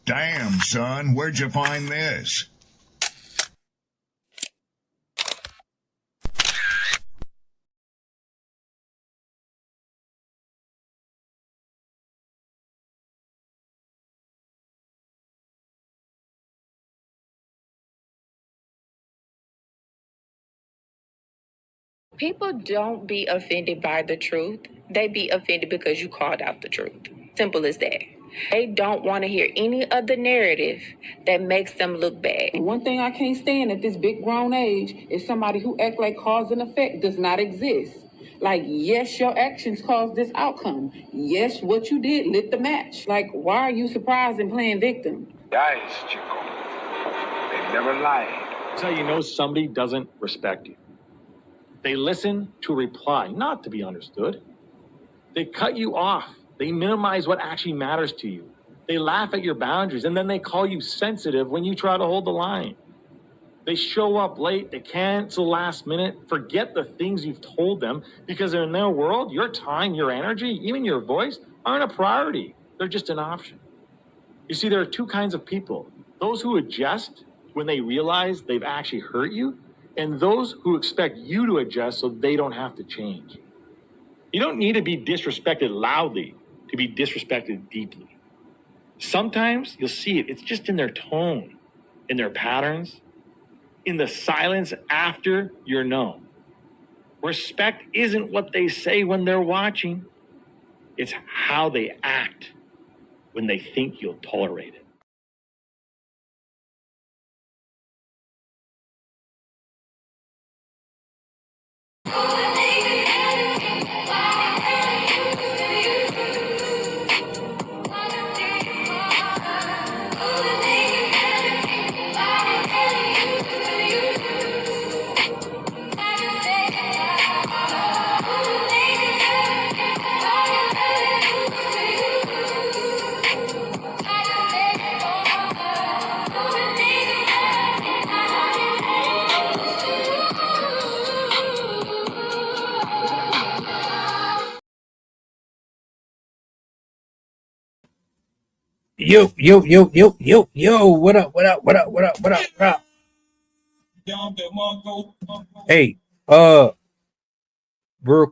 Damn, son, where'd you find this? People don't be offended by the truth. They be offended because you called out the truth. Simple as that. They don't want to hear any other narrative that makes them look bad. One thing I can't stand at this big grown age is somebody who act like cause and effect does not exist. Like, yes, your actions caused this outcome. Yes, what you did lit the match. Like, why are you surprised and playing victim? Guys, Chico, they never lied. That's how you know somebody doesn't respect you. They listen to reply, not to be understood. They cut you off. They minimize what actually matters to you. They laugh at your boundaries, and then they call you sensitive when you try to hold the line. They show up late, they cancel last minute, forget the things you've told them, because in their world, your time, your energy, even your voice aren't a priority. They're just an option. You see, there are two kinds of people. Those who adjust when they realize they've actually hurt you, and those who expect you to adjust so they don't have to change. You don't need to be disrespected loudly to be disrespected deeply. Sometimes you'll see it. It's just in their tone, in their patterns, in the silence after you're known. Respect isn't what they say when they're watching. It's how they act when they think you'll tolerate it. Yo, what up, what up? Hey, real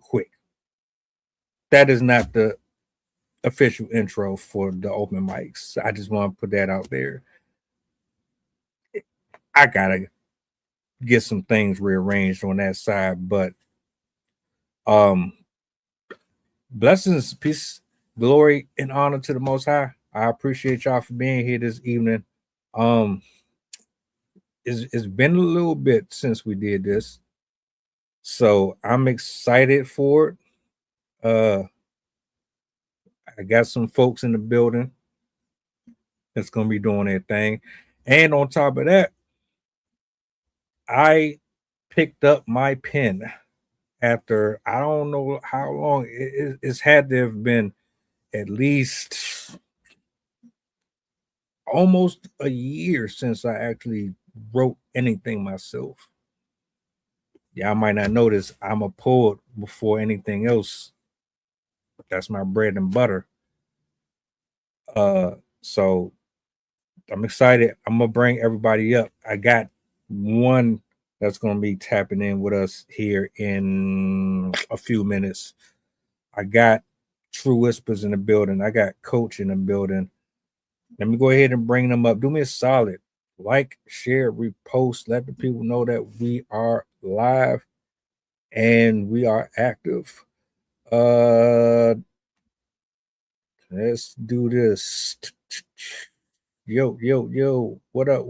quick. That is not the official intro for the open mics. I just want to put that out there. I gotta get some things rearranged on that side, but blessings, peace, glory, and honor to the Most High. I appreciate y'all for being here this evening. It's been a little bit since we did this, so I'm excited for it. I got some folks in the building that's gonna be doing their thing, and on top of that, I picked up my pen after I don't know how long. It's had to have been at least almost a year since I actually wrote anything myself. Yeah, I might not notice I'm a poet before anything else. That's my bread and butter. So I'm excited. I'm gonna bring everybody up. I got one that's gonna be tapping in with us here in a few minutes. I got True Whispers in the building. I got Coach in the building. Let me go ahead and bring them up. Do me a solid. Like, share, repost. Let the people know that we are live and we are active. Let's do this. Yo. What up?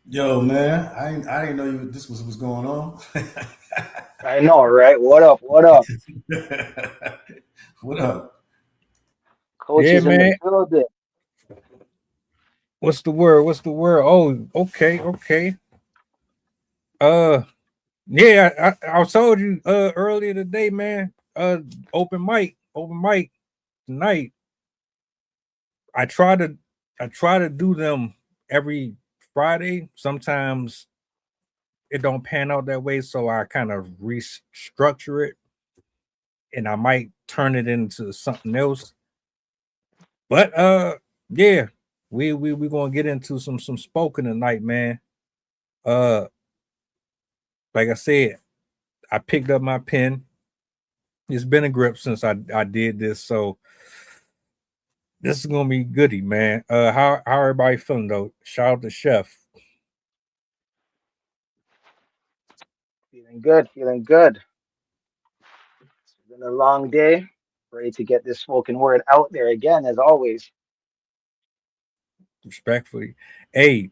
Yo, man, I didn't know this was going on. I know, right? What up? What up? Coach yeah, is in man. the building. What's the word? Oh, okay. Yeah, I told you earlier today, man. Open mic tonight. I try to do them every Friday. Sometimes it don't pan out that way, so I kind of restructure it, and I might turn it into something else. But yeah, we gonna get into some spoken tonight, man. Uh, like I said, I picked up my pen. It's been a grip since I did this, so this is gonna be goody, man. How everybody feeling though? Shout out to Chef. Feeling good, feeling good. It's been a long day. Ready to get this spoken word out there again, as always. Respectfully. Hey,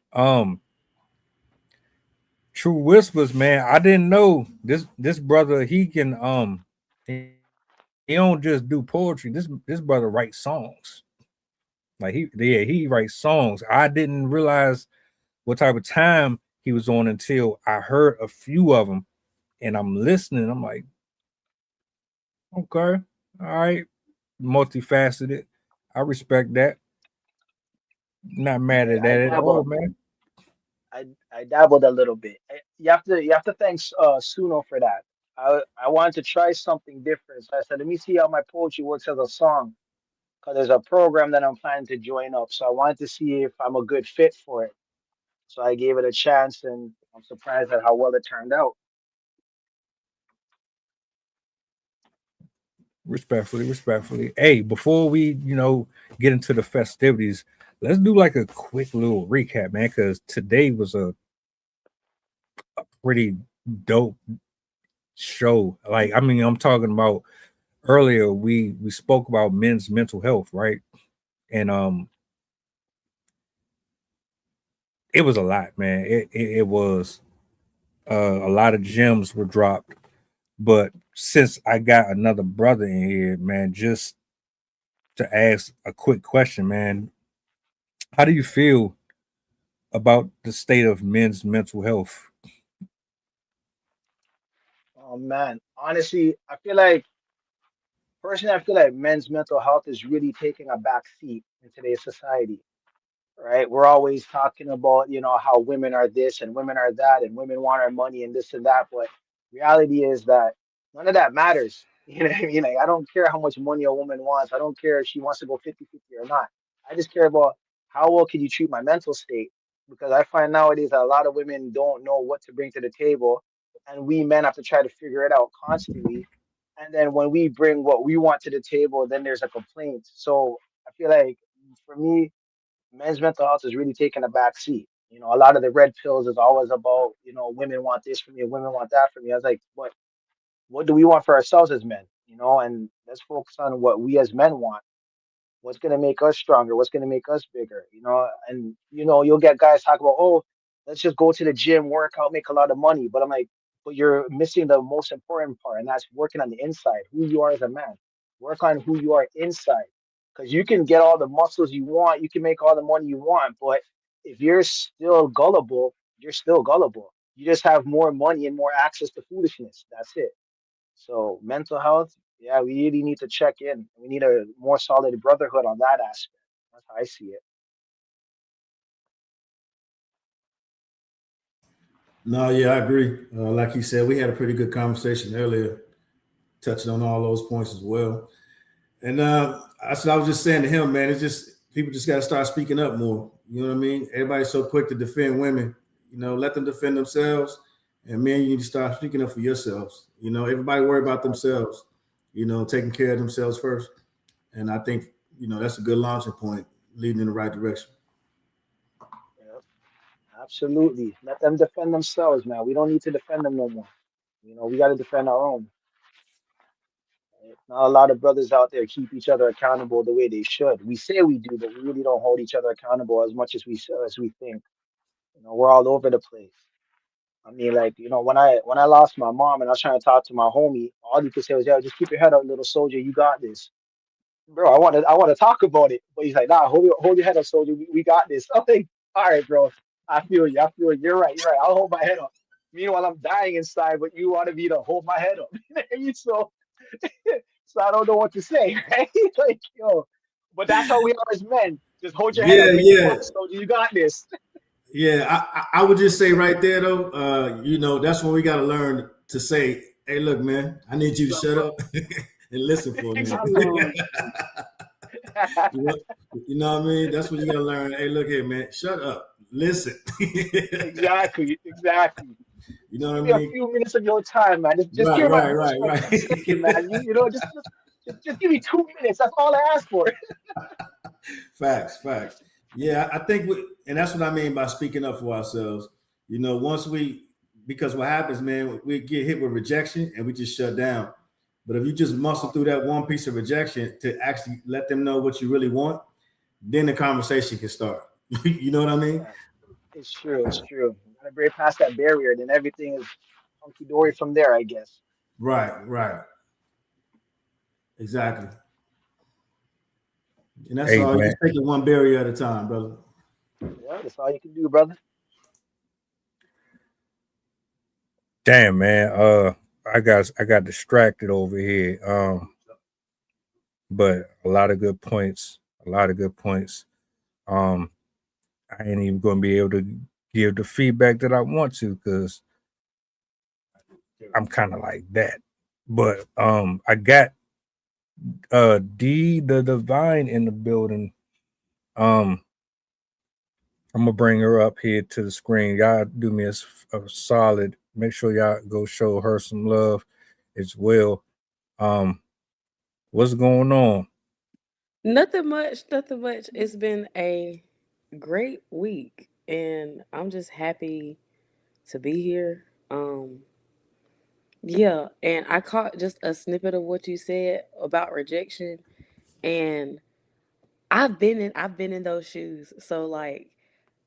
True Whispers, man. I didn't know this brother, he can he don't just do poetry. This brother writes songs. Like he writes songs. I didn't realize what type of time he was on until I heard a few of them, and I'm listening. I'm like, okay, all right, multifaceted. I respect that. Not mad at I that at all, dabble. man. I dabbled a little bit. You have to thank Suno for that. I wanted to try something different, so I said, let me see how my poetry works as a song. Because there's a program that I'm planning to join up, so I wanted to see if I'm a good fit for it. So I gave it a chance, and I'm surprised at how well it turned out. Respectfully. Hey, before we, get into the festivities, let's do like a quick little recap, man, because today was a pretty dope show. Like, I mean, I'm talking about earlier, we spoke about men's mental health, right? And it was a lot, man. It was a lot of gems were dropped. But since I got another brother in here, man, just to ask a quick question, man, how do you feel about the state of men's mental health? Oh man, honestly, I feel like men's mental health is really taking a back seat in today's society. Right? We're always talking about, how women are this and women are that and women want our money and this and that. But reality is that none of that matters. You know what I mean? Like, I don't care how much money a woman wants. I don't care if she wants to go 50-50 or not. I just care about how well can you treat my mental state? Because I find nowadays that a lot of women don't know what to bring to the table. And we men have to try to figure it out constantly. And then when we bring what we want to the table, then there's a complaint. So I feel like for me, men's mental health is really taking a back seat. A lot of the red pills is always about, women want this from me, women want that from me. I was like, what do we want for ourselves as men? And let's focus on what we as men want. What's going to make us stronger? What's going to make us bigger? And you'll get guys talk about, oh, let's just go to the gym, work out, make a lot of money. But I'm like, but you're missing the most important part, and that's working on the inside, who you are as a man. Work on who you are inside, because you can get all the muscles you want, you can make all the money you want, but if you're still gullible, you're still gullible. You just have more money and more access to foolishness. That's it. So mental health, yeah, we really need to check in. We need a more solid brotherhood on that aspect. That's how I see it. No, yeah, I agree. Like you said, we had a pretty good conversation earlier, touching on all those points as well. And that's what I was just saying to him, man. It's just people just got to start speaking up more. You know what I mean? Everybody's so quick to defend women. Let them defend themselves. And men, you need to start speaking up for yourselves. Everybody worry about themselves. Taking care of themselves first. And I think that's a good launching point, leading in the right direction. Yeah, absolutely. Let them defend themselves, man. We don't need to defend them no more. We got to defend our own. Not a lot of brothers out there keep each other accountable the way they should. We say we do, but we really don't hold each other accountable as much as we think. We're all over the place. I mean, like, when I lost my mom and I was trying to talk to my homie, all he could say was, "Yo, just keep your head up, little soldier. You got this." Bro, I want to talk about it, but he's like, "Nah, hold your head up, soldier. We got this." I'm like, "All right, bro. I feel you. I feel you. You're right. You're right. I'll hold my head up." Meanwhile, I'm dying inside, but you wanted me to hold my head up. so, so I don't know what to say, right? Like, yo, but that's how we are as men. Just hold your head up. Yeah, Make it yeah. focus, soldier. You got this. Yeah, I would just say right there though, that's when we got to learn to say, "Hey, look, man, I need you to shut up and listen for a minute." Exactly. You know? You know what I mean? That's what you gotta learn. Hey, look here, man. Shut up. Listen. Exactly, exactly. You know Give what I me a mean? few minutes of your time, man. Just Right, hear my right, voice right, for right. 1 second, man. You know, just give me 2 minutes. That's all I ask for. Facts, facts. Yeah, I think and that's what I mean by speaking up for ourselves. You know, because what happens, man, we get hit with rejection and we just shut down. But if you just muscle through that one piece of rejection to actually let them know what you really want, then the conversation can start. You know what I mean? Yeah, it's true. It's true. You gotta break past that barrier, then everything is hunky dory from there, I guess. Right, right. Exactly. And that's Hey all. You man, just take it one barrier at a time, brother. Yeah, that's all you can do, brother. damn man. I got distracted over here. But a lot of good points. A lot of good points. Um, I ain't even gonna be able to give the feedback that I want to because I'm kind of like that. But I got D the Divine in the building. Um, I'm gonna bring her up here to the screen. Y'all do me a solid. Make sure y'all go show her some love as well. Um, what's going on? Nothing much, nothing much. It's been a great week and I'm just happy to be here. Yeah, and I caught just a snippet of what you said about rejection and I've been in those shoes. So like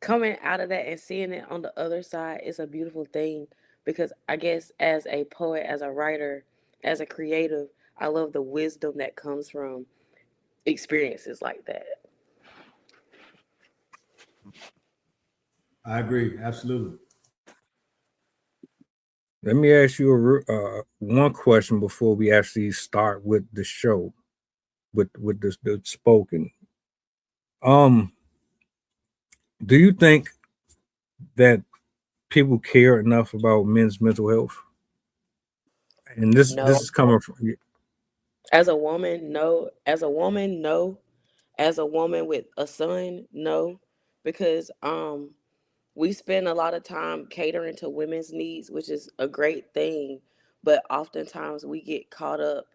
coming out of that and seeing it on the other side is a beautiful thing because I guess as a poet, as a writer, as a creative, I love the wisdom that comes from experiences like that. I agree. Absolutely. Let me ask you one question before we actually start with the show, with the spoken. Um, do you think that people care enough about men's mental health? And this No. is coming from As a woman, no. As a woman, no. As a woman with a son, no. Because we spend a lot of time catering to women's needs, which is a great thing, but oftentimes we get caught up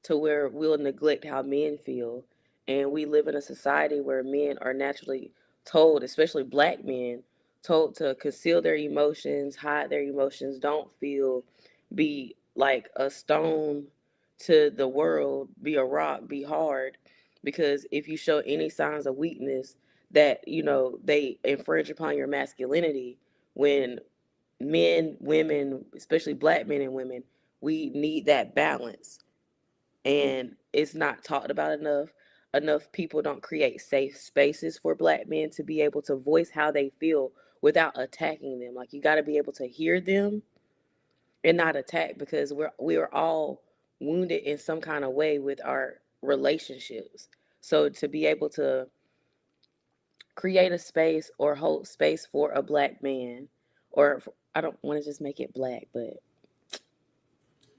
to where we'll neglect how men feel. And we live in a society where men are naturally told, especially black men, told to conceal their emotions, hide their emotions, don't feel, be like a stone to the world, be a rock, be hard. Because if you show any signs of weakness, that they infringe upon your masculinity when men, women, especially black men and women, we need that balance and it's not talked about enough people don't create safe spaces for black men to be able to voice how they feel without attacking them. Like you got to be able to hear them and not attack because we are all wounded in some kind of way with our relationships. So to be able to create a space or hold space for a black man, or I don't want to just make it black, but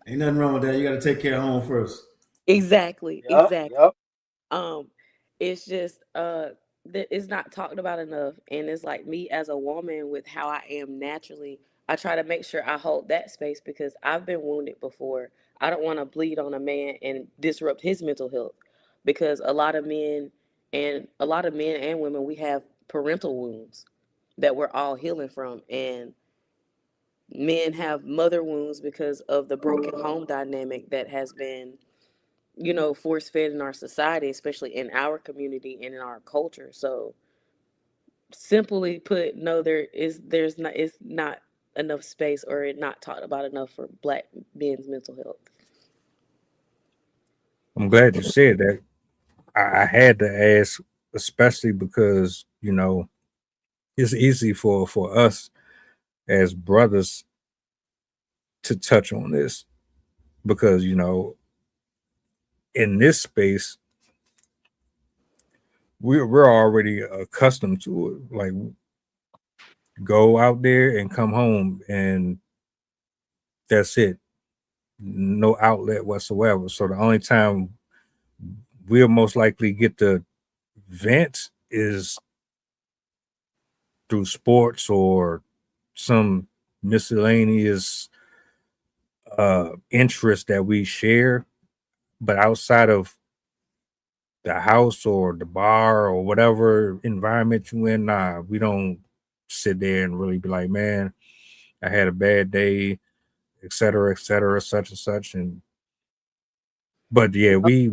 Ain't nothing wrong with that. You got to take care of home first. exactly, Yup, exactly. yup. Um, it's just that it's not talked about enough, and it's like me as a woman with how I am naturally. I try to make sure I hold that space because I've been wounded before. I don't want to bleed on a man and disrupt his mental health because a lot of men and women we have parental wounds that we're all healing from, and men have mother wounds because of the broken home dynamic that has been force fed in our society, especially in our community and in our culture. So simply put, no, there's not enough space or it not talked about enough for black men's mental health. I'm glad you said that. I had to ask, especially because it's easy for us as brothers to touch on this because in this space we're already accustomed to it. Like go out there and come home, and that's it. No outlet whatsoever. So the only time we'll most likely get to vent is through sports or some miscellaneous interest that we share, but outside of the house or the bar or whatever environment you in, nah, we don't sit there and really be like, man, I had a bad day, et cetera, such and such. And but yeah, we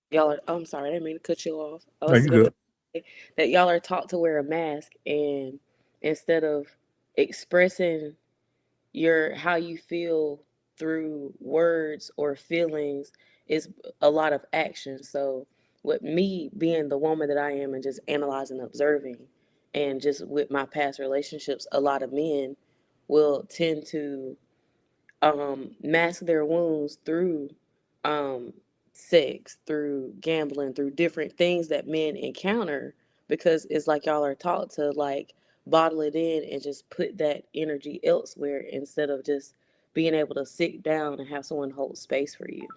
Y'all are, I'm sorry, I didn't mean to cut you off. I no, was you going good. to say that y'all are taught to wear a mask, and instead of expressing your how you feel through words or feelings, is a lot of action. So with me being the woman that I am and just analyzing, observing, and just with my past relationships, a lot of men will tend to mask their wounds through um, sex, through gambling, through different things that men encounter, because it's like y'all are taught to like bottle it in and just put that energy elsewhere instead of just being able to sit down and have someone hold space for you.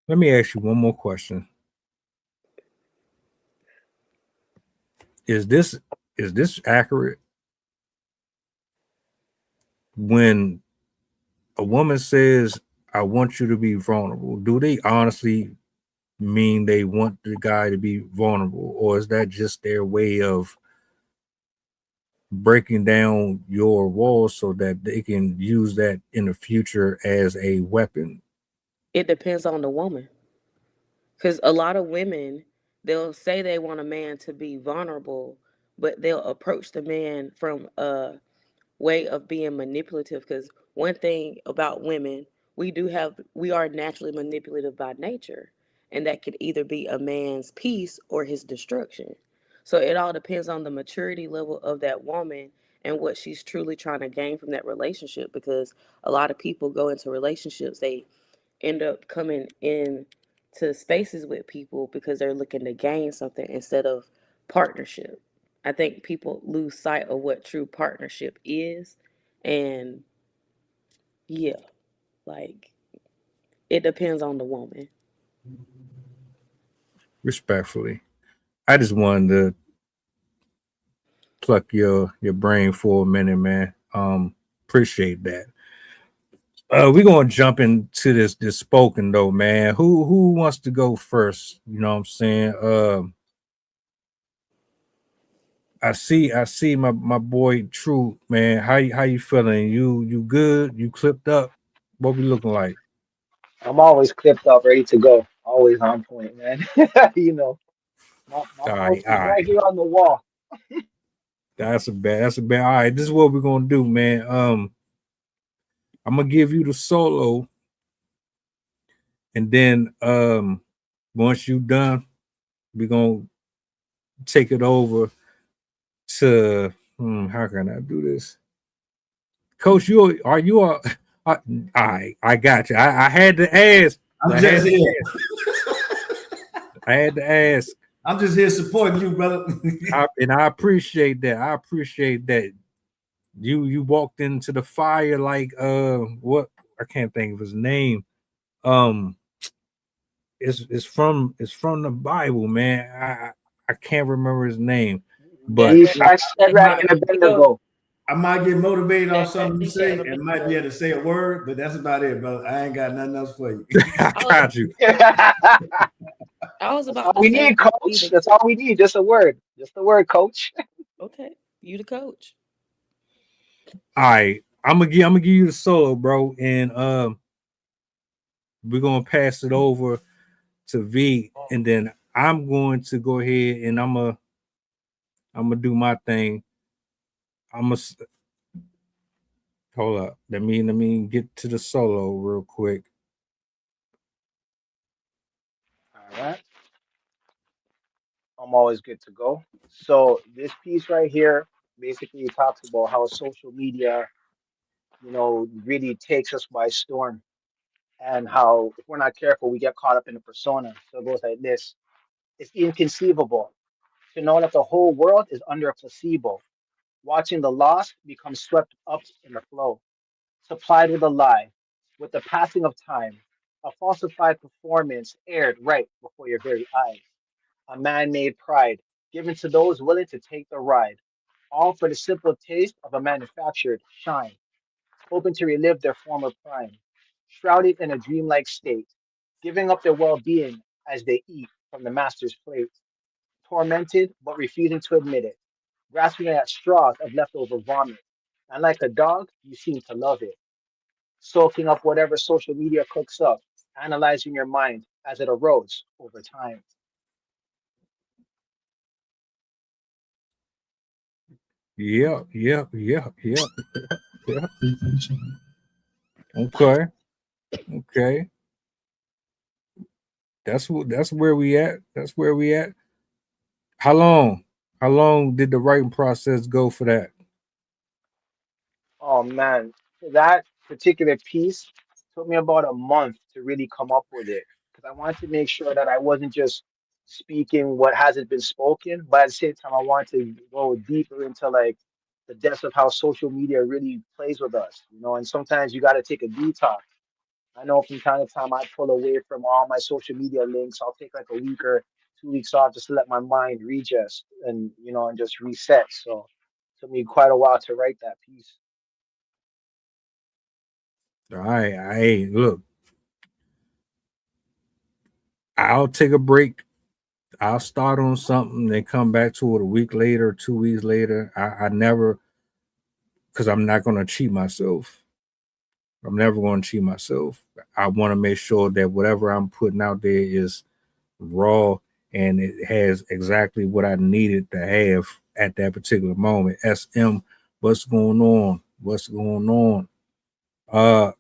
Let me ask you one more question. Is this is this accurate? When a woman says, I want you to be vulnerable, do they honestly mean they want the guy to be vulnerable? Or is that just their way of breaking down your walls so that they can use that in the future as a weapon? It depends on the woman. Because a lot of women, they'll say they want a man to be vulnerable, but they'll approach the man from a way of being manipulative. Because one thing about women, we are naturally manipulative by nature, and that could either be a man's peace or his destruction. So it all depends on the maturity level of that woman and what she's truly trying to gain from that relationship. Because a lot of people go into relationships, they end up coming in to spaces with people because they're looking to gain something instead of partnership. I think people lose sight of what true partnership is. And yeah, like it depends on the woman. Respectfully, I just wanted to pluck your brain for a minute, man. Appreciate that. We're gonna jump into this spoken though, man. Who wants to go first? You know what I'm saying? I see my boy True, man. How you feeling? You good? You clipped up? What we looking like? I'm always clipped up, ready to go. Always on point, man. You know, my All right, post all is right right. here on the wall. That's a bad. All right, this is what we're gonna do, man. I'm gonna give you the solo, and then once you done, we're gonna take it over to how can I do this? Coach, you are you a I got you. I had to ask. I'm I just had to here. ask. I had to ask. I'm just here supporting you, brother. And I appreciate that. I appreciate that. You walked into the fire like what I can't think of his name. Um it's from the Bible, man. I can't remember his name, but He's Shadrach, Shadrach and Abednego. Abednego. I might get motivated off Shadrach, something you Meshach, say and and might be Abednego. able to say a word, but that's about it, brother. I ain't got nothing else for you. I I was, got you. I was That's all about to we say need, be coach. the That's all we need. Just a word. Just a word, coach. okay. You the coach. All right. I'm gonna give you the solo, bro, and we're gonna pass it over to V, and then I'm going to go ahead and I'm gonna do my thing. I'm gonna hold up. Let me get to the solo real quick. All right. I'm always good to go. So this piece right here basically talks about how social media, really takes us by storm, and how if we're not careful, we get caught up in a persona. So it goes like this: it's inconceivable to know that the whole world is under a placebo, watching the lost become swept up in the flow, supplied with a lie, with the passing of time. A falsified performance aired right before your very eyes. A man made pride given to those willing to take the ride, all for the simple taste of a manufactured shine, hoping to relive their former prime, shrouded in a dreamlike state, giving up their well being as they eat from the master's plate, tormented but refusing to admit it, grasping at straws of leftover vomit. And like a dog, you seem to love it, soaking up whatever social media cooks up, analyzing your mind as it erodes over time. Yeah, yeah, yeah, yeah, yeah. Okay, okay. That's where we at. That's where we at. How long? How long did the writing process go for that? Oh man, that particular piece took me about a month to really come up with it because I wanted to make sure that I wasn't just speaking what hasn't been spoken, but at the same time, I wanted to go deeper into like the depths of how social media really plays with us, you know. And sometimes you got to take a detox. I know from time to time I pull away from all my social media links. I'll take like a week or 2 weeks off just to let my mind readjust and and just reset. So it took me quite a while to write that piece. All right, I look. I'll take a break. I'll start on something, then come back to it a week later, 2 weeks later. I never, because I'm not going to cheat myself. I'm never going to cheat myself. I want to make sure that whatever I'm putting out there is raw and it has exactly what I needed to have at that particular moment. SM, what's going on? What's going on? Uh,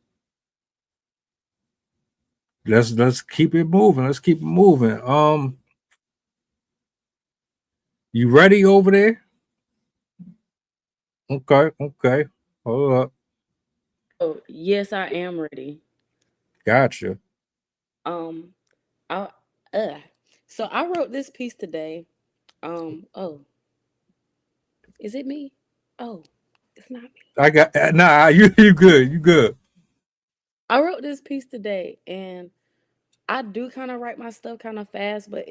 let's keep it moving. Let's keep it moving. You ready over there? Okay, okay. Hold up. Oh, yes, I am ready. Gotcha. Um, I uh, so I wrote this piece today. Oh, is it me? Oh, it's not me. I got nah. You good. You good. I wrote this piece today, and I do kind of write my stuff kind of fast, but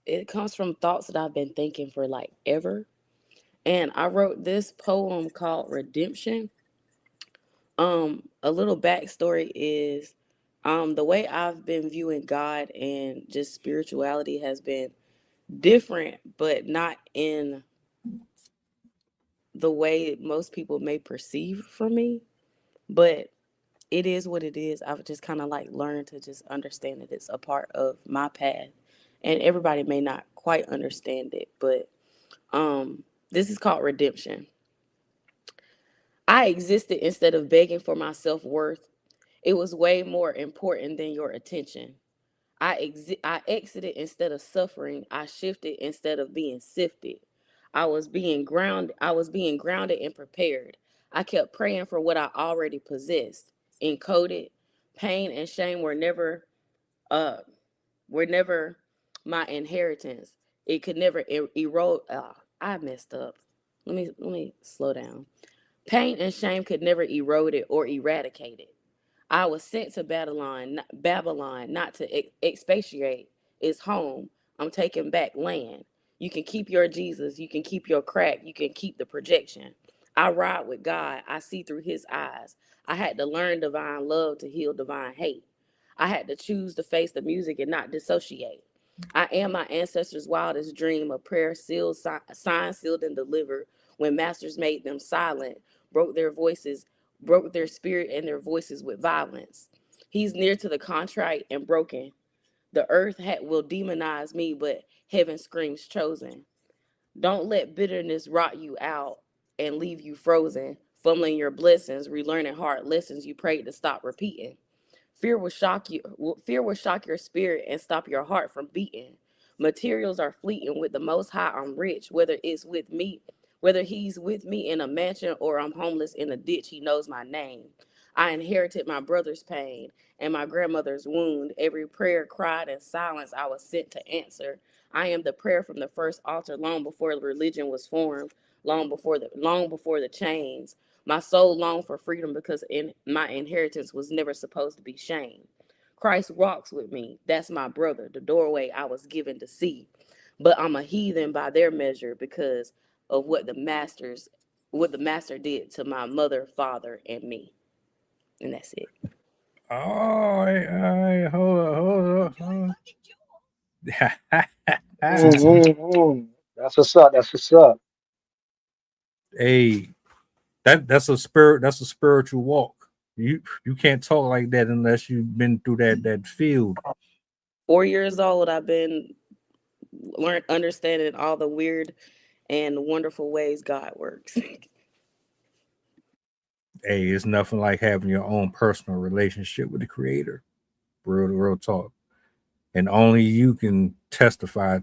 it comes from thoughts that I've been thinking for like ever. And I wrote this poem called Redemption. A little backstory is the way I've been viewing God and just spirituality has been different, but not in the way most people may perceive from me. But it is what it is. I've just kind of like learned to just understand that it's a part of my path. And everybody may not quite understand it, but this is called redemption. I existed instead of begging for my self-worth. It was way more important than your attention. I exited instead of suffering. I shifted instead of being sifted. I was being grounded and prepared. I kept praying for what I already possessed. Encoded. Pain and shame uh were never my inheritance. It could never erode. I messed up. Let me slow down. Pain and shame could never erode it or eradicate it. I was sent to Babylon, not to expatiate. It's home. I'm taking back land. You can keep your Jesus. You can keep your crack. You can keep the projection. I ride with God. I see through his eyes. I had to learn divine love to heal divine hate. I had to choose to face the music and not dissociate. I am my ancestors' wildest dream, a prayer sealed, signed, sealed, and delivered when masters made them silent, broke their voices, broke their spirit and their voices with violence. He's near to the contrite and broken. The earth will demonize me, but heaven screams chosen. Don't let bitterness rot you out and leave you frozen, fumbling your blessings, relearning hard lessons you prayed to stop repeating. Fear will shock you. Fear will shock your spirit and stop your heart from beating. Materials are fleeting. With the Most High, I'm rich. Whether He's with me in a mansion or I'm homeless in a ditch, He knows my name. I inherited my brother's pain and my grandmother's wound. Every prayer cried in silence, I was sent to answer. I am the prayer from the first altar, long before religion was formed, long before the chains. My soul longed for freedom because in my inheritance was never supposed to be shame. Christ walks with me. That's my brother, the doorway I was given to see. But I'm a heathen by their measure because of what the master did to my mother, father, and me. And that's it. All right, hold on. That's what's up. That's what's up. Hey, that's a spirit. That's a spiritual walk. You can't talk like that unless you've been through that field. 4 years old, I've been understanding all the weird and wonderful ways God works. Hey, it's nothing like having your own personal relationship with the Creator. Real talk, and only you can testify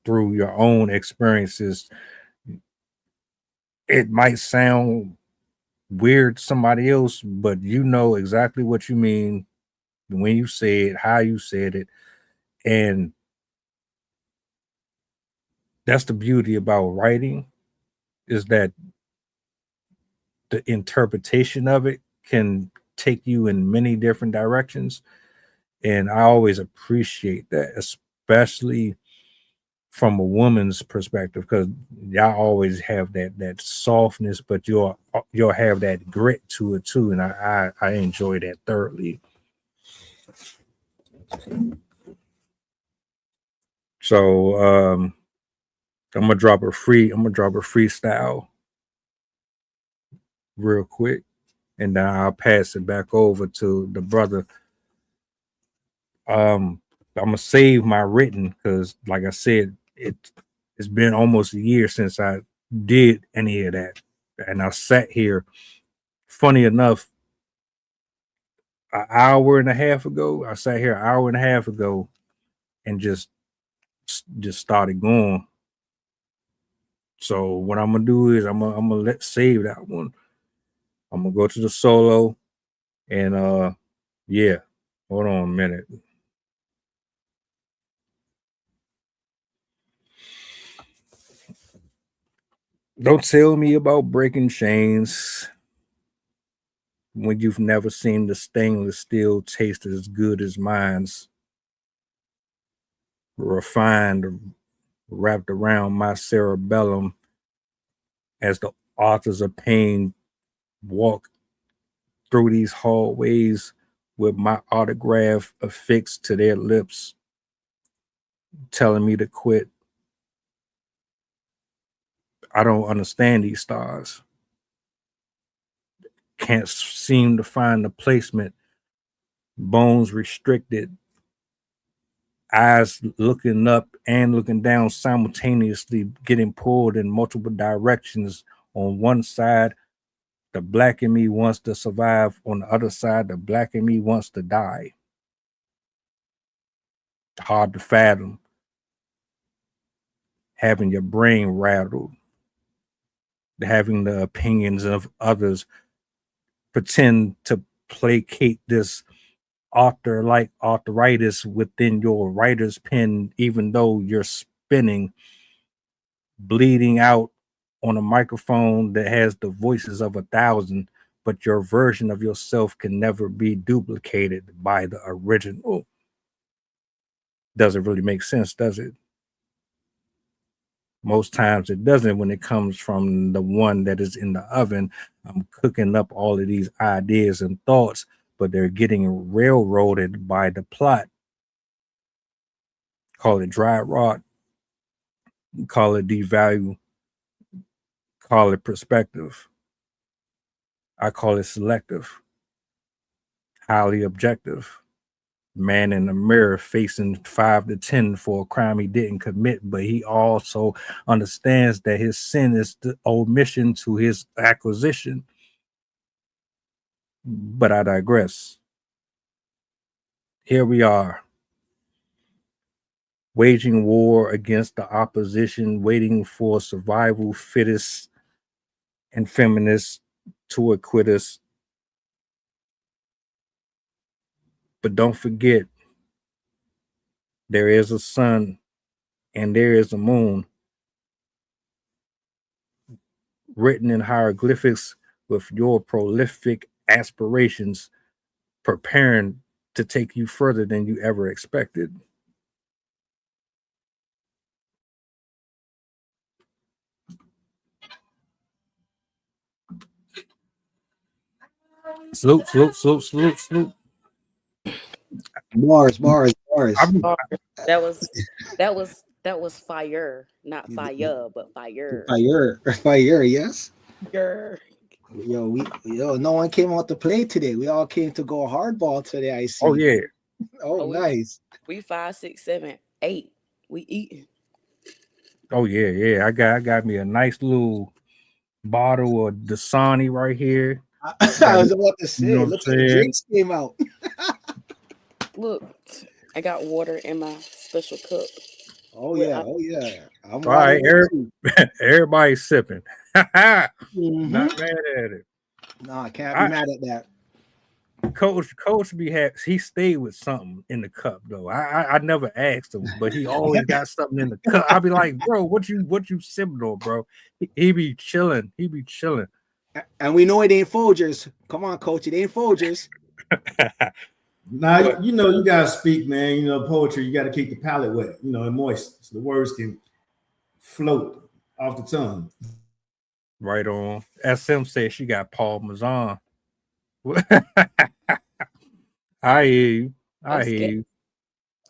through your own experiences. It might sound weird to somebody else, but you know exactly what you mean when you say it, how you said it, and that's the beauty about writing is that the interpretation of it can take you in many different directions. And I always appreciate that, especially from a woman's perspective, because y'all always have that softness, but you'll have that grit to it too. And I enjoy that thoroughly. So I'm gonna drop a freestyle real quick, and then I'll pass it back over to the brother. I'm gonna save my written because, like I said, it's been almost a year since I did any of that, and I sat here. Funny enough, an hour and a half ago, I sat here an hour and a half ago, and just started going. So what I'm gonna do is I'm gonna let save that one. I'm gonna go to the solo, and yeah, hold on a minute. Don't tell me about breaking chains when you've never seen the stainless steel taste as good as mine's, refined, wrapped around my cerebellum as the authors of pain walk through these hallways with my autograph affixed to their lips, telling me to quit. I don't understand these stars. Can't seem to find the placement. Bones restricted, eyes looking up and looking down simultaneously, getting pulled in multiple directions. On one side, the black in me wants to survive. On the other side, the black in me wants to die. Hard to fathom. Having your brain rattled, having the opinions of others pretend to placate this author like arthritis within your writer's pen, even though you're spinning, bleeding out on a microphone that has the voices of 1,000, but your version of yourself can never be duplicated by the original. Doesn't really make sense, does it? Most times it doesn't when it comes from the one that is in the oven. I'm cooking up all of these ideas and thoughts, but they're getting railroaded by the plot. Call it dry rot, call it devalue, call it perspective. I call it selective, highly objective. Man in the mirror facing 5 to 10 for a crime he didn't commit, but he also understands that his sin is the omission to his acquisition. But I digress. Here we are, waging war against the opposition, waiting for survival fittest and feminists to acquit us. But don't forget, there is a sun and there is a moon, written in hieroglyphics with your prolific aspirations, preparing to take you further than you ever expected. Salute, salute, salute, salute, salute. Bars. I'm, That was fire, not fire, but fire. Fire, yes. Fire. Yo, no one came out to play today. We all came to go hardball today. I see. oh yeah. Oh, nice. We 5, 6, 7, 8. We eating. Oh yeah, yeah. I got me a nice little bottle of Dasani right here. I was about to say, You know what look I'm like the saying? drinks came out. Look, I got water in my special cup. Oh With yeah, oh yeah. I'm All right, watering too. everybody's sipping. Not Mhm. mad at it. No, I can't be mad at that. Coach he stayed with something in the cup though. I never asked him, but he always got something in the cup. I'll be like, bro, what you sipping on, bro? He be chilling. He be chilling. And we know it ain't Folgers. Come on, coach, it ain't Folgers. Now, you know, you got to speak, man. You know, poetry, you got to keep the palate wet, you know, and moist so the words can float off the tongue. Right on. SM said she got Paul Mazan. I hear you. I hear you.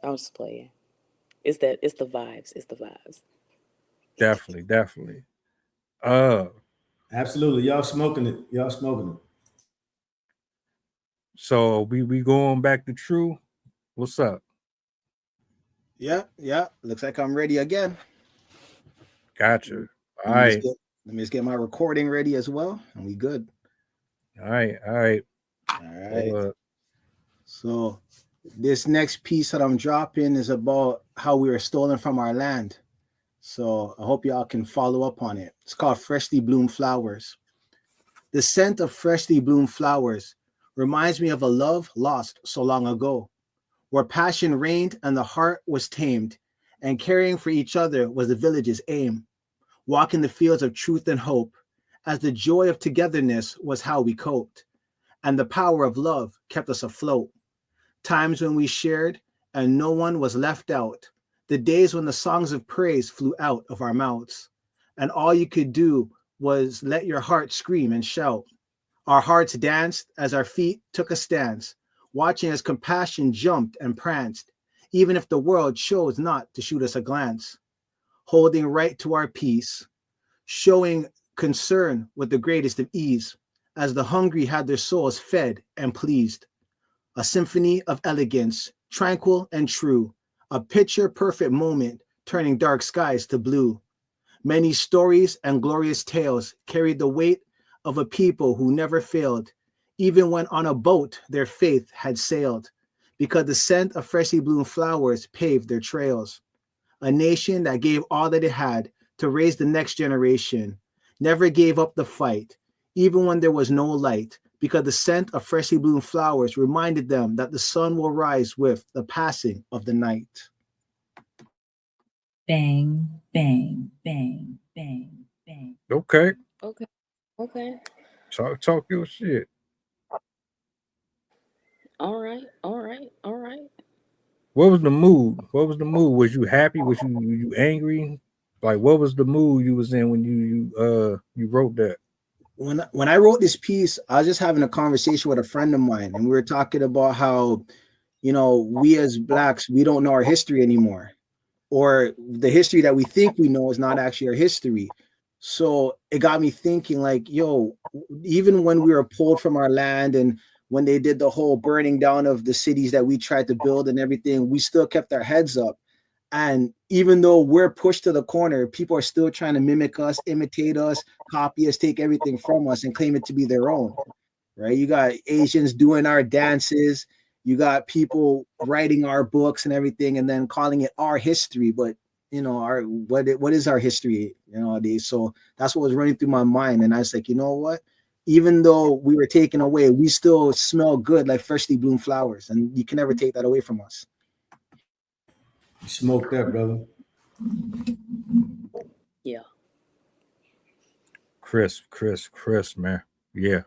I'm just playing. It's the vibes. It's the vibes. Definitely. Absolutely. Y'all smoking it. So we going back to True. What's up? Yeah. Looks like I'm ready again. Gotcha. All Let right. me just get my recording ready as well, and we good. All right. So this next piece that I'm dropping is about how we were stolen from our land. So I hope y'all can follow up on it. It's called Freshly Bloomed Flowers. The scent of freshly bloomed flowers reminds me of a love lost so long ago, where passion reigned and the heart was tamed, and caring for each other was the village's aim. Walking the fields of truth and hope, as the joy of togetherness was how we coped, and the power of love kept us afloat. Times when we shared and no one was left out, the days when the songs of praise flew out of our mouths, and all you could do was let your heart scream and shout. Our hearts danced as our feet took a stance, watching as compassion jumped and pranced, even if the world chose not to shoot us a glance. Holding right to our peace, showing concern with the greatest of ease, as the hungry had their souls fed and pleased. A symphony of elegance, tranquil and true, a picture-perfect moment, turning dark skies to blue. Many stories and glorious tales carried the weight of a people who never failed, even when on a boat their faith had sailed, because the scent of freshly bloomed flowers paved their trails. A nation that gave all that it had to raise the next generation, never gave up the fight, even when there was no light, because the scent of freshly bloomed flowers reminded them that the sun will rise with the passing of the night. Bang, bang, bang, bang, bang. Okay. Okay. Talk your shit. All right. What was the mood? Was you happy? Was you angry? Like, what was the mood you was in when you wrote that? When I wrote this piece, I was just having a conversation with a friend of mine, and we were talking about how, you know, we as Blacks, we don't know our history anymore, or the history that we think we know is not actually our history. So it got me thinking, like, yo, even when we were pulled from our land and when they did the whole burning down of the cities that we tried to build and everything, we still kept our heads up. And even though we're pushed to the corner, people are still trying to mimic us, imitate us, copy us, take everything from us and claim it to be their own, right? You got Asians doing our dances. You got people writing our books and everything and then calling it our history. But, you know, what is our history, nowadays? So that's what was running through my mind. And I was like, you know what? Even though we were taken away, we still smell good like freshly bloomed flowers. And you can never take that away from us. You smoked that, brother. Yeah. Chris, man. Yeah.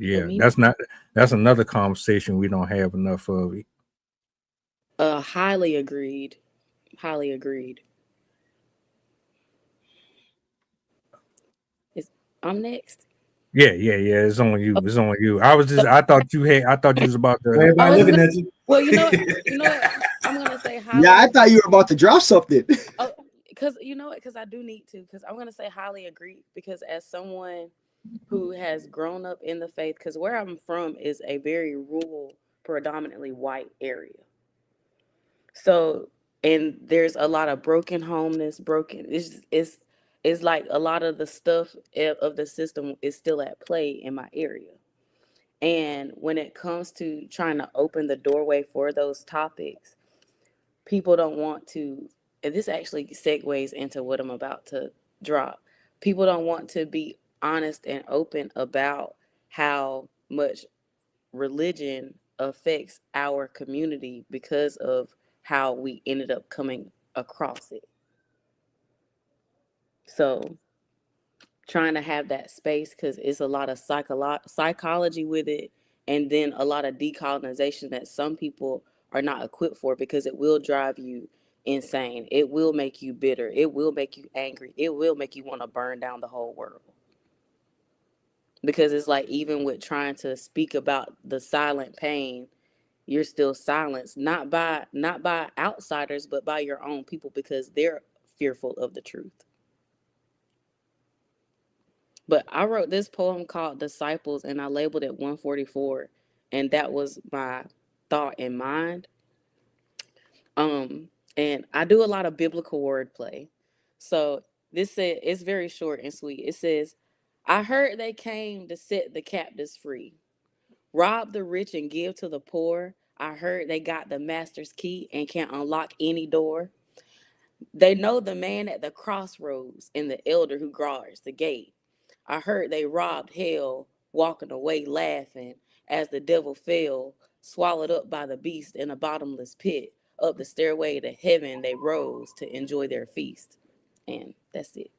Yeah, me, that's another conversation we don't have enough of. highly agreed. Highly agreed. Is I'm next. Yeah, yeah, yeah. It's on you. It's on you. I thought you was about to. I Everybody was looking gonna, at you. well, you know what? I'm gonna say Yeah, I highly. thought you were about to drop something. Oh, because you know what? Because I do need to. Because I'm gonna say highly agreed. Because as someone who has grown up in the faith, because where I'm from is a very rural, predominantly white area. So, and there's a lot of broken homeless, broken. It's like a lot of the stuff of the system is still at play in my area. And when it comes to trying to open the doorway for those topics, people don't want to, and this actually segues into what I'm about to drop. People don't want to be honest and open about how much religion affects our community because of how we ended up coming across it. So trying to have that space because it's a lot of psychology with it, and then a lot of decolonization that some people are not equipped for because it will drive you insane. It will make you bitter. It will make you angry. It will make you want to burn down the whole world. Because it's like even with trying to speak about the silent pain, you're still silenced not by outsiders but by your own people because they're fearful of the truth. But I wrote this poem called Disciples and I labeled it 144, and that was my thought in mind. Um and I do a lot of biblical wordplay. So this said it's very short and sweet. It says, I heard they came to set the captives free, rob the rich and give to the poor. I heard they got the master's key and can't unlock any door. They know the man at the crossroads and the elder who guards the gate. I heard they robbed hell, walking away laughing as the devil fell, swallowed up by the beast in a bottomless pit. Up the stairway to heaven they rose to enjoy their feast. And that's it.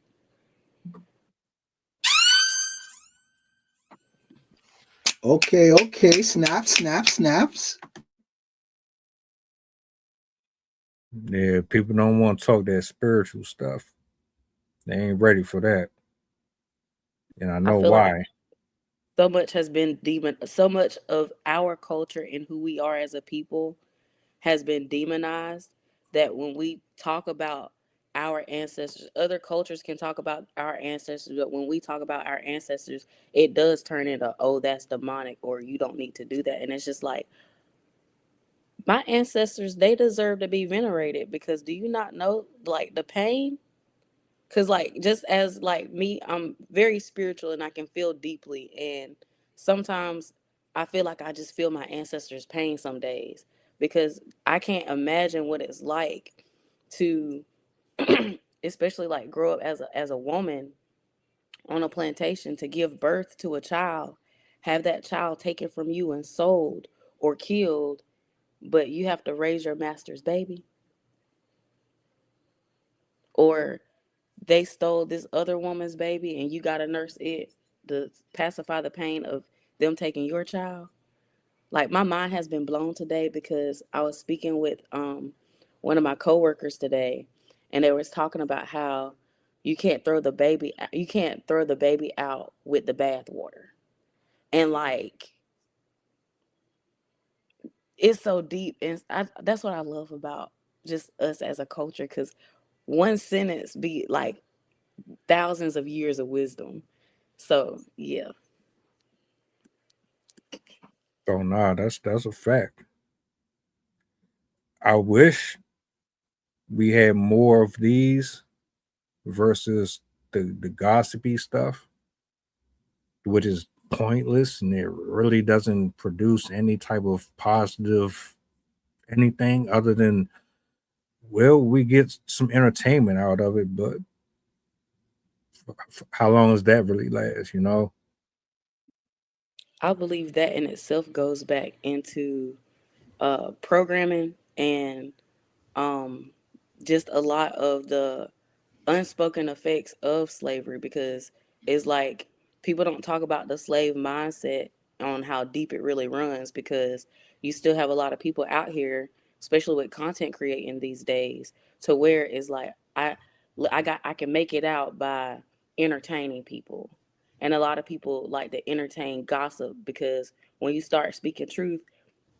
Okay, okay. Snaps, snaps, snaps. Yeah, people don't want to talk that spiritual stuff. They ain't ready for that, and I I know feel like why. so much of our culture and who we are as a people has been demonized that when we talk about our ancestors, other cultures can talk about our ancestors, but when we talk about our ancestors, it does turn into, oh, that's demonic, or you don't need to do that. And it's just like, my ancestors, they deserve to be venerated because do you not know like the pain? Because like just as like me, I'm very spiritual and I can feel deeply, and sometimes I feel like I just feel my ancestors' pain some days because I can't imagine what it's like to especially like grow up as a woman on a plantation to give birth to a child, have that child taken from you and sold or killed, but you have to raise your master's baby, or they stole this other woman's baby and you got to nurse it to pacify the pain of them taking your child. Like my mind has been blown today because I was speaking with one of my coworkers today, and they was talking about how you can't throw the baby out with the bathwater. And like it's so deep, and that's what I love about just us as a culture, cuz one sentence be like thousands of years of wisdom. So, yeah. So nah, that's a fact. I wish we had more of these versus the gossipy stuff, which is pointless and it really doesn't produce any type of positive anything other than, well, we get some entertainment out of it, but how long does that really last, you know? I believe that in itself goes back into programming and um, just a lot of the unspoken effects of slavery because it's like people don't talk about the slave mindset on how deep it really runs, because you still have a lot of people out here, especially with content creating these days, to where it's like I can make it out by entertaining people. And a lot of people like to entertain gossip, because when you start speaking truth,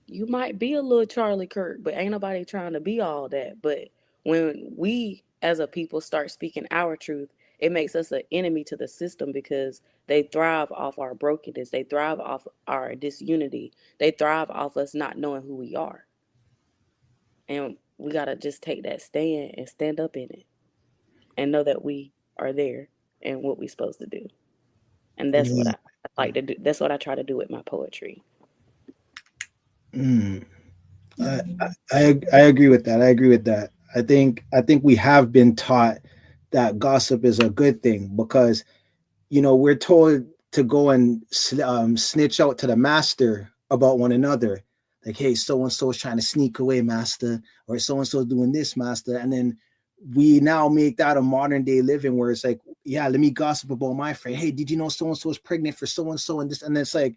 you might be a little Charlie Kirk, but ain't nobody trying to be all that. But when we as a people start speaking our truth, it makes us an enemy to the system, because they thrive off our brokenness. They thrive off our disunity. They thrive off us not knowing who we are. And we got to just take that stand and stand up in it and know that we are there and what we're supposed to do. And that's what Yeah. I like to do. That's what I try to do with my poetry. Mm. I agree with that. I agree with that. I think we have been taught that gossip is a good thing, because we're told to go and snitch out to the master about one another. Like, hey, so and so is trying to sneak away, master, or so and so is doing this, master. And then we now make that a modern day living, where it's like, yeah, let me gossip about my friend. Hey, did you know so and so is pregnant for so and so and this? And then it's like,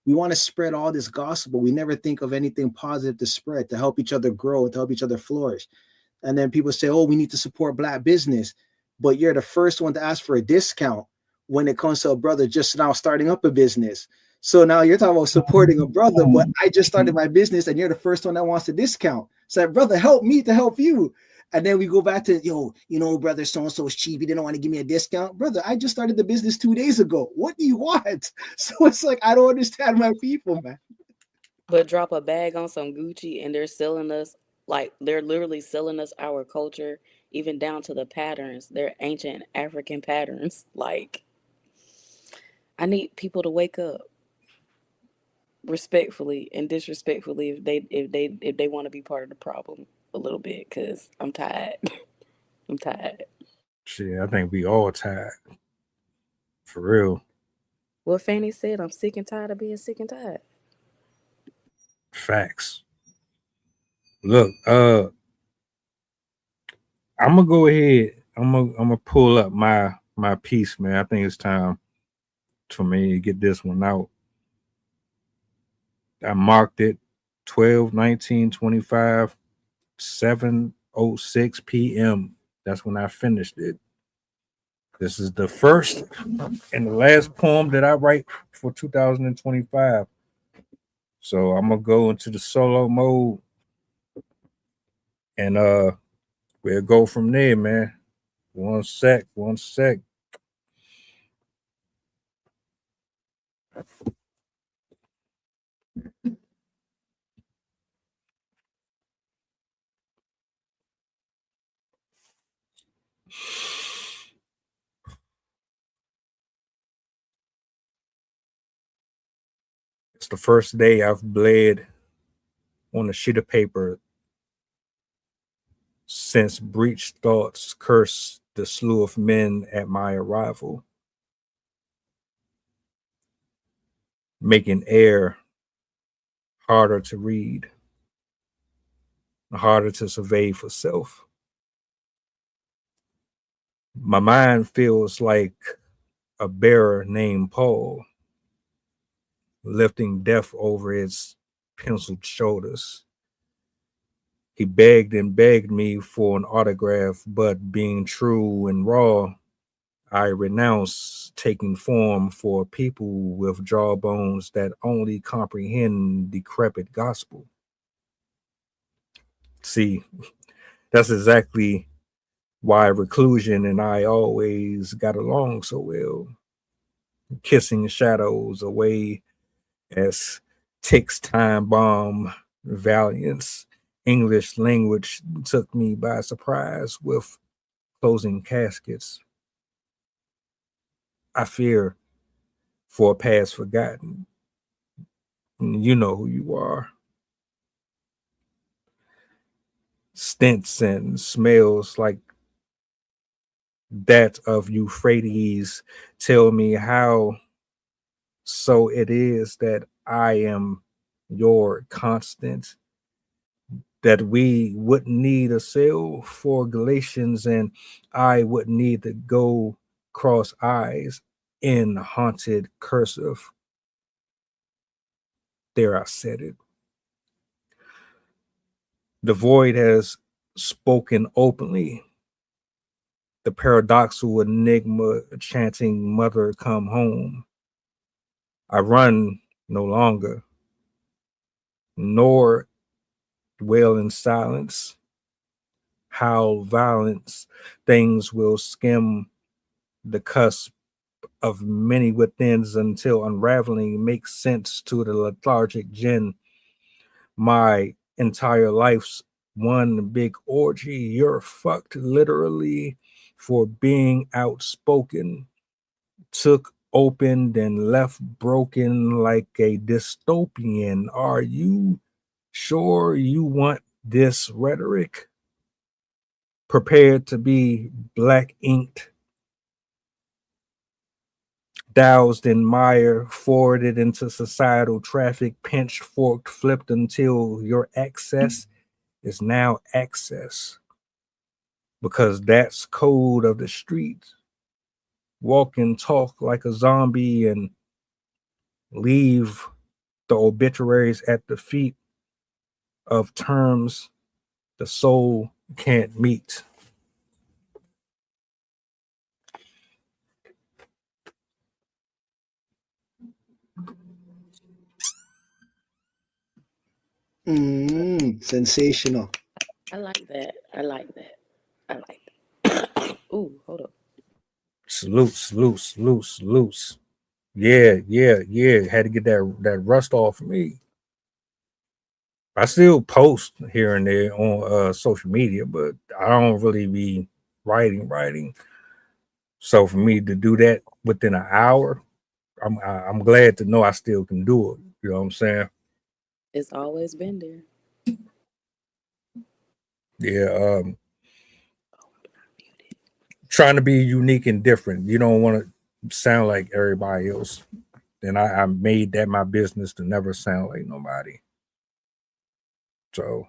we want to spread all this gossip, but we never think of anything positive to spread, to help each other grow, to help each other flourish. And then people say, oh, we need to support Black business, but you're the first one to ask for a discount when it comes to a brother just now starting up a business. So now you're talking about supporting a brother, but I just started my business and you're the first one that wants a discount. So, brother, help me to help you. And then we go back to, brother, so-and-so is cheap. He didn't want to give me a discount. Brother, I just started the business 2 days ago. What do you want? So it's like, I don't understand my people, man. But drop a bag on some Gucci and they're selling us, like, they're literally selling us our culture, even down to the patterns. They're ancient African patterns. Like, I need people to wake up respectfully and disrespectfully if they want to be part of the problem a little bit, because I'm tired. I'm tired. Shit, I think we all tired. For real. What Fanny said, I'm sick and tired of being sick and tired. Facts. Look, I'm gonna go ahead. I'm gonna pull up my piece, man. I think it's time for me to get this one out. I marked it 12/19/25, 7:06 p.m. That's when I finished it. This is the first and the last poem that I write for 2025. So I'm gonna go into the solo mode and we'll go from there, man. One sec. It's the first day I've bled on a sheet of paper since breached thoughts curse the slew of men at my arrival, making air harder to read, harder to survey for self. My mind feels like a bearer named Paul, lifting death over its penciled shoulders. He begged and begged me for an autograph, but being true and raw, I renounce taking form for people with jawbones that only comprehend decrepit gospel. See, that's exactly why reclusion and I always got along so well, kissing shadows away as Tik's time bomb valiance. English language took me by surprise with closing caskets. I fear for a past forgotten. You know who you are. Stints and smells like that of Euphrates tell me how so it is that I am your constant, that we wouldn't need a sail for Galatians and I would need to go cross eyes in haunted cursive. There, I said it. The void has spoken openly. The paradoxical enigma chanting, "Mother, come home." I run no longer, nor dwell in silence. How violence things will skim the cusp of many withins until unraveling makes sense to the lethargic gin. My entire life's one big orgy. You're fucked literally for being outspoken. Took open, then left broken like a dystopian. Are you sure you want this rhetoric? Prepared to be black inked, doused in mire, forwarded into societal traffic, pitchforked, flipped until your access is now access. Because that's code of the streets. Walk and talk like a zombie and leave the obituaries at the feet of terms the soul can't meet. Sensational. I like that. I like that. I like that. Ooh, hold up. Salute. Yeah. Had to get that rust off me. I still post here and there on social media, but I don't really be writing. So for me to do that within an hour, I'm glad to know I still can do it. You know what I'm saying? It's always been there. Yeah. Trying to be unique and different. You don't want to sound like everybody else. And I made that my business to never sound like nobody. So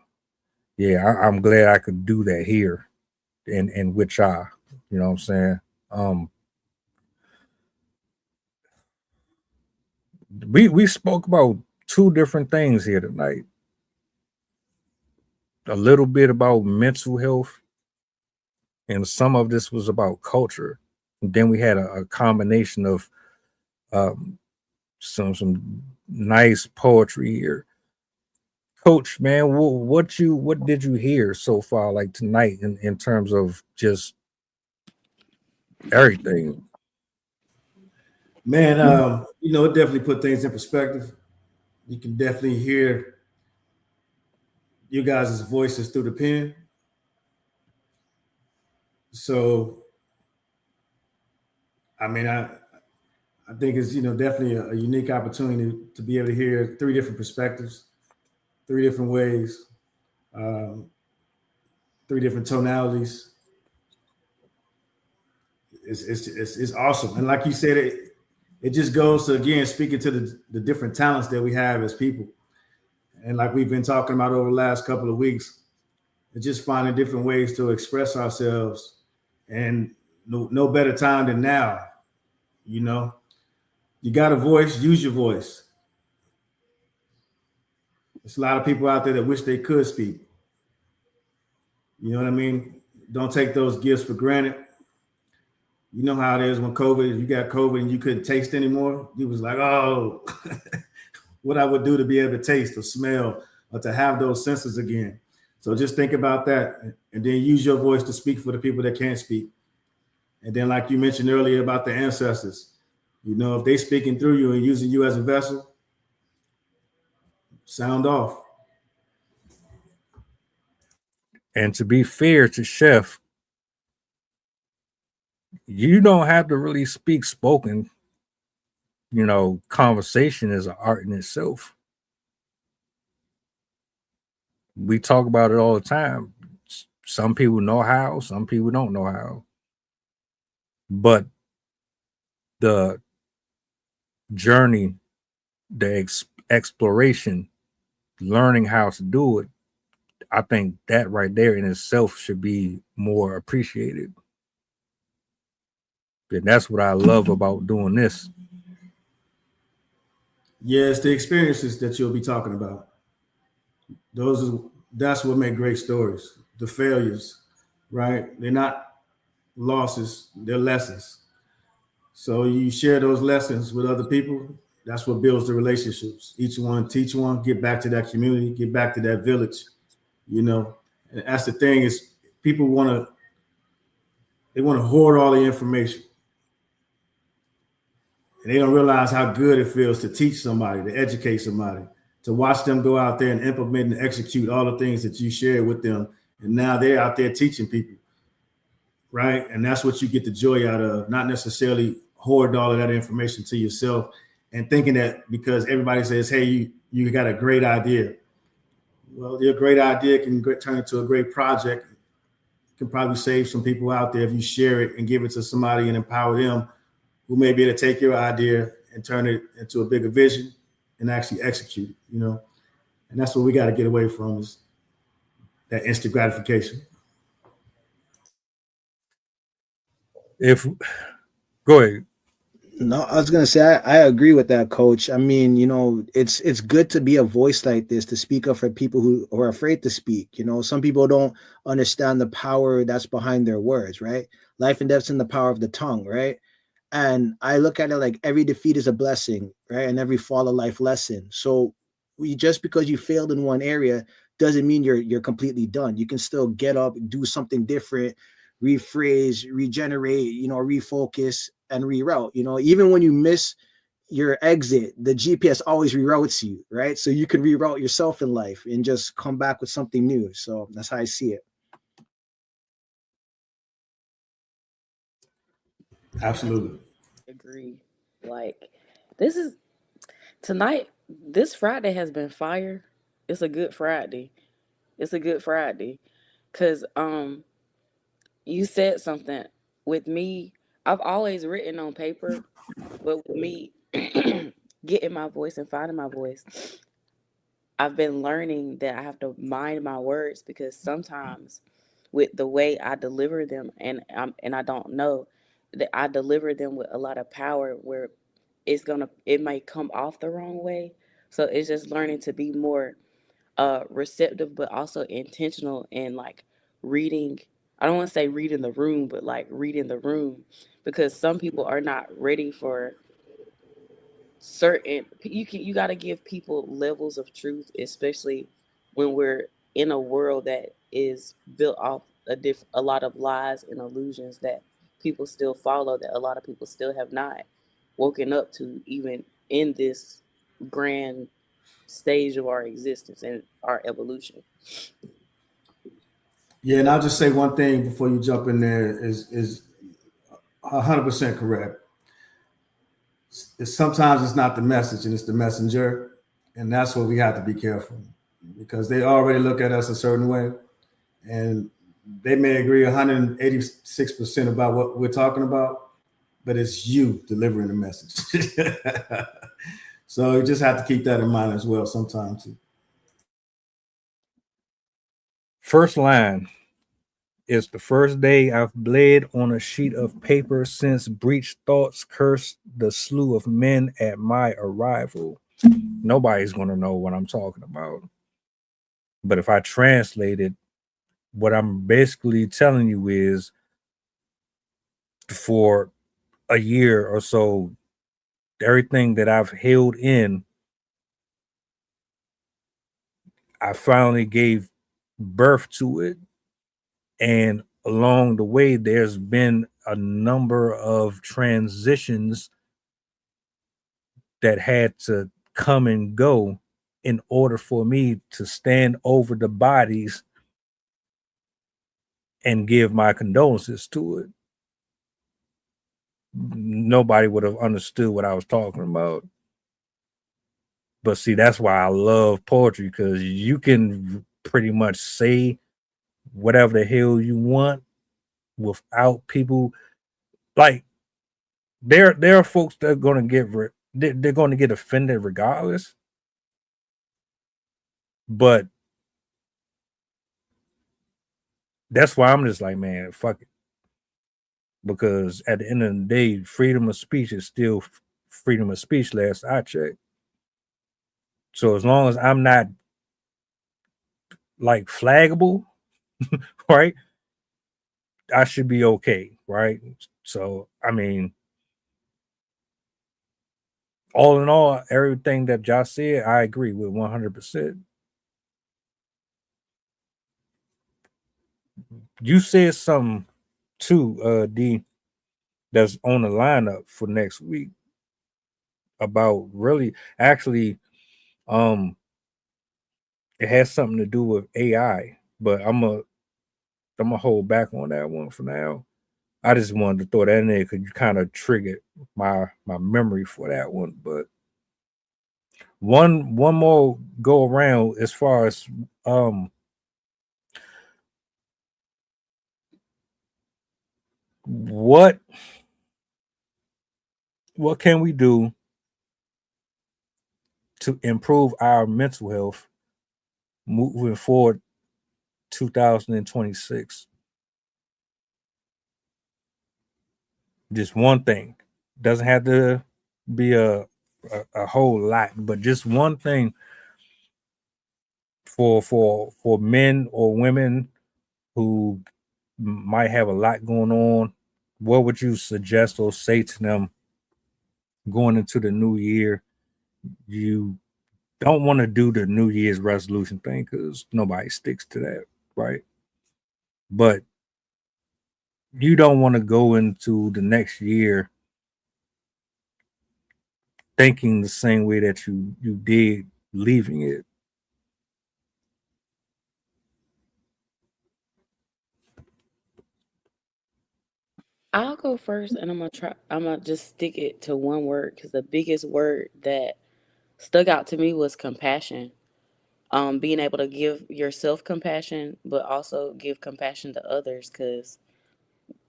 yeah, I'm glad I could do that here in which I, you know what I'm saying? We spoke about two different things here tonight. A little bit about mental health, and some of this was about culture. And then we had a combination of some nice poetry here. Coach, man, what did you hear so far, like tonight, in terms of just everything? Man, it definitely put things in perspective. You can definitely hear you guys' voices through the pen. So, I mean, I think it's definitely a unique opportunity to be able to hear three different perspectives, three different ways, um, three different tonalities. It's awesome, and like you said, it just goes to again speaking to the different talents that we have as people, and like we've been talking about over the last couple of weeks, it's just finding different ways to express ourselves, and no better time than now. You know, you got a voice, use your voice. There's a lot of people out there that wish they could speak. You know what I mean? Don't take those gifts for granted. You know how it is when you got COVID and you couldn't taste anymore. You was like, oh, what I would do to be able to taste or smell or to have those senses again. So just think about that and then use your voice to speak for the people that can't speak. And then like you mentioned earlier about the ancestors, if they speaking through you and using you as a vessel, sound off. And to be fair to Chef, you don't have to really speak spoken. Conversation is an art in itself. We talk about it all the time. Some people know how, some people don't know how. But the journey, the exploration, learning how to do it, I think that right there in itself should be more appreciated. And that's what I love about doing this. Yeah, it's the experiences that you'll be talking about. That's what make great stories. The failures, right? They're not losses, they're lessons. So you share those lessons with other people. That's what builds the relationships. Each one teach one, get back to that community, get back to that village. You know, and that's the thing is people want to hoard all the information, and they don't realize how good it feels to teach somebody, to educate somebody, to watch them go out there and implement and execute all the things that you shared with them, and now they're out there teaching people, right? And that's what you get the joy out of, not necessarily hoard all of that information to yourself and thinking that because everybody says, hey, you got a great idea. Well, your great idea can turn into a great project. It can probably save some people out there if you share it and give it to somebody and empower them who may be able to take your idea and turn it into a bigger vision and actually execute it, you know? And that's what we got to get away from is that instant gratification. If go ahead. No, I was gonna say I agree with that, coach. I mean, it's good to be a voice like this, to speak up for people who are afraid to speak. Some people don't understand the power that's behind their words, right? Life and death's in the power of the tongue, right? And I look at it like every defeat is a blessing, right? And every fall of life lesson. So just because you failed in one area doesn't mean you're completely done. You can still get up, do something different, rephrase, regenerate, refocus and reroute. Even when you miss your exit, the GPS always reroutes you, right? So you can reroute yourself in life and just come back with something new. So that's how I see it. Absolutely. Agree. Like, tonight, this Friday has been fire. It's a good Friday. It's a good Friday. Cause you said something. With me, I've always written on paper, but with me getting my voice and finding my voice, I've been learning that I have to mind my words, because sometimes with the way I deliver them, and I don't know that I deliver them with a lot of power, where it might come off the wrong way. So it's just learning to be more receptive, but also intentional, and like reading. I don't want to say reading the room, but like reading the room, because some people are not ready for certain. You got to give people levels of truth, especially when we're in a world that is built off a lot of lies and illusions that people still follow, that a lot of people still have not woken up to, even in this grand stage of our existence and our evolution. Yeah, and I'll just say one thing before you jump in there is 100% correct. Sometimes it's not the message and it's the messenger, and that's what we have to be careful because they already look at us a certain way, and they may agree 186% about what we're talking about, but it's you delivering the message. So you just have to keep that in mind as well sometimes too. First line is the first day I've bled on a sheet of paper since breached thoughts cursed the slew of men at my arrival. Nobody's going to know what I'm talking about. But if I translate it, what I'm basically telling you is for a year or so, everything that I've held in, I finally gave birth to it. And along the way, there's been a number of transitions that had to come and go in order for me to stand over the bodies and give my condolences to it. Nobody would have understood what I was talking about. But see, that's why I love poetry, because you can pretty much say whatever the hell you want without people. Like, there are folks that are going to they're going to get offended regardless. But that's why I'm just like, man, fuck it. Because at the end of the day, freedom of speech is still freedom of speech, last I checked. So as long as I'm not like flaggable, right, I should be okay, right? So I mean, all in all, everything that Josh said, I agree with 100%. You said something too, D, that's on the lineup for next week about really actually um it has something to do with AI, but I'm gonna hold back on that one for now. I just wanted to throw that in there because you kind of triggered my memory for that one. But one more go around as far as um what can we do to improve our mental health moving forward 2026? Just one thing. Doesn't have to be a whole lot, but just one thing for men or women who might have a lot going on. What would you suggest or say to them going into the new year? You don't want to do the New Year's resolution thing because nobody sticks to that, right? But you don't want to go into the next year thinking the same way that you did leaving it. I'll go first, and I'm gonna just stick it to one word because the biggest word that stuck out to me was compassion. Being able to give yourself compassion, but also give compassion to others because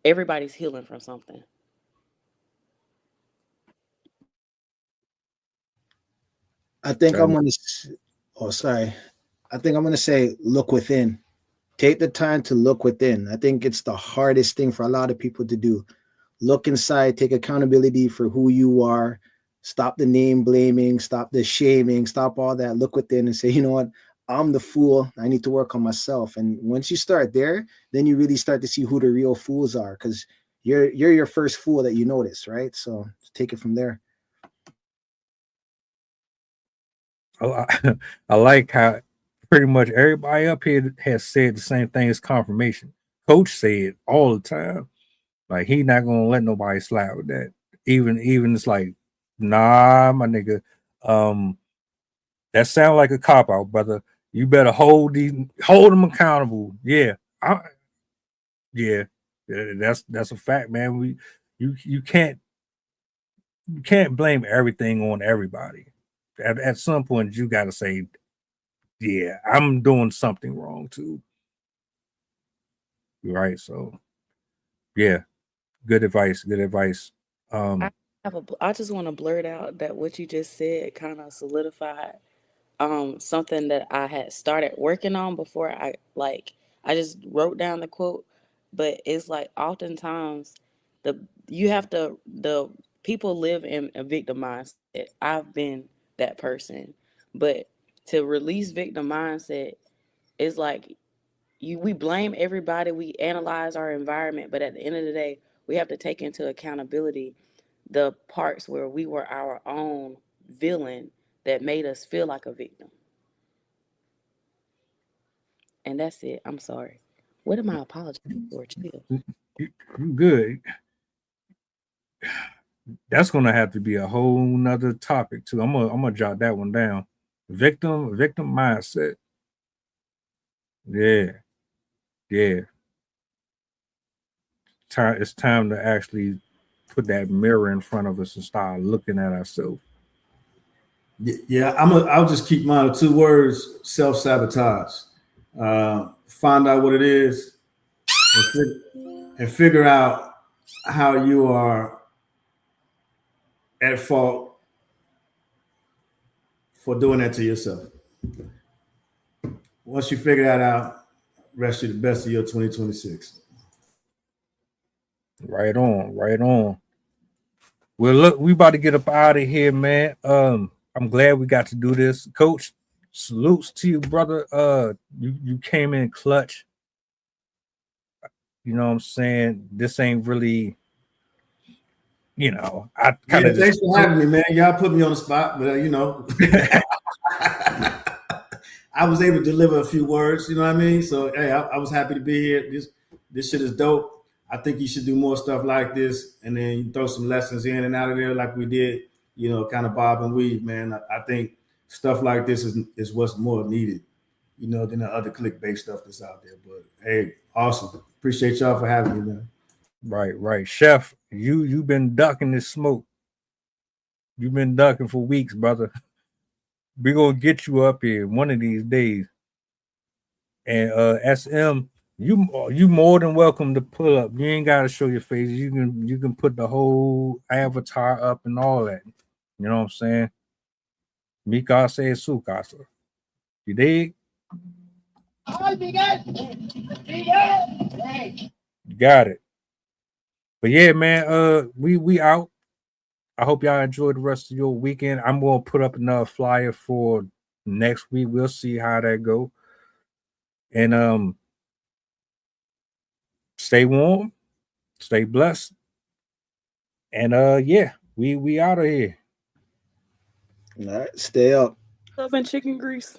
everybody's healing from something. I think I'm Um, gonna. Oh, sorry. I think I'm gonna say look within. Take the time to look within. I think it's the hardest thing for a lot of people to do. Look inside, take accountability for who you are. Stop the name blaming, stop the shaming, stop all that. Look within and say, you know what? I'm the fool. I need to work on myself. And once you start there, then you really start to see who the real fools are because you're your first fool that you notice, right? So take it from there. I, I like how pretty much everybody up here has said the same thing as confirmation. Coach said all the time, like he not gonna let nobody slide with that. Even it's like, nah, my nigga, um, that sound like a cop out, brother. You better hold them accountable. Yeah, yeah, that's a fact, man. You can't blame everything on everybody. At some point, you got to say, yeah, I'm doing something wrong too. Right. So yeah, good advice. Good advice. I Um, I just want to blurt out that what you just said kind of solidified something that I had started working on before I just wrote down the quote, but it's like oftentimes the you have to the people live in a victim mindset. I've been that person, but to release victim mindset is like we blame everybody, we analyze our environment, but at the end of the day, we have to take into accountability the parts where we were our own villain that made us feel like a victim. And that's it. I'm sorry. What am I apologizing for? Chill. you good. That's gonna have to be a whole nother topic too. I'm gonna jot that one down. Victim mindset. Yeah, yeah. It's time to actually put that mirror in front of us and start looking at ourselves. Yeah, I'll just keep mine with two words: self sabotage. Find out what it is and figure out how you are at fault for doing that to yourself. Once you figure that out, rest you the best of your 2026. Right on, right on. Well, look, we about to get up out of here, man. I'm glad we got to do this. Coach, salutes to you, brother. You came in clutch. You know what I'm saying? This ain't really, I kind of Thanks just for having me, man. Y'all put me on the spot, but I was able to deliver a few words. You know what I mean? So hey, I was happy to be here. This shit is dope. I think you should do more stuff like this, and then you throw some lessons in and out of there, like we did. Kind of bob and weave, man. I think stuff like this is what's more needed, than the other clickbait stuff that's out there. But hey, awesome. Appreciate y'all for having me, man. right. Chef, you've been ducking this smoke. You've been ducking for weeks, brother. We're gonna get you up here one of these days. And SM, you more than welcome to pull up. You ain't gotta show your face. You can put the whole avatar up and all that. You know what I'm saying? Mikasa Sukasa. You dig? You got it. But yeah, man, we out. I hope y'all enjoy the rest of your weekend. I'm gonna put up another flyer for next week. We'll see how that go. And stay warm, stay blessed. And yeah, we out of here. All right, stay up. Love and chicken grease.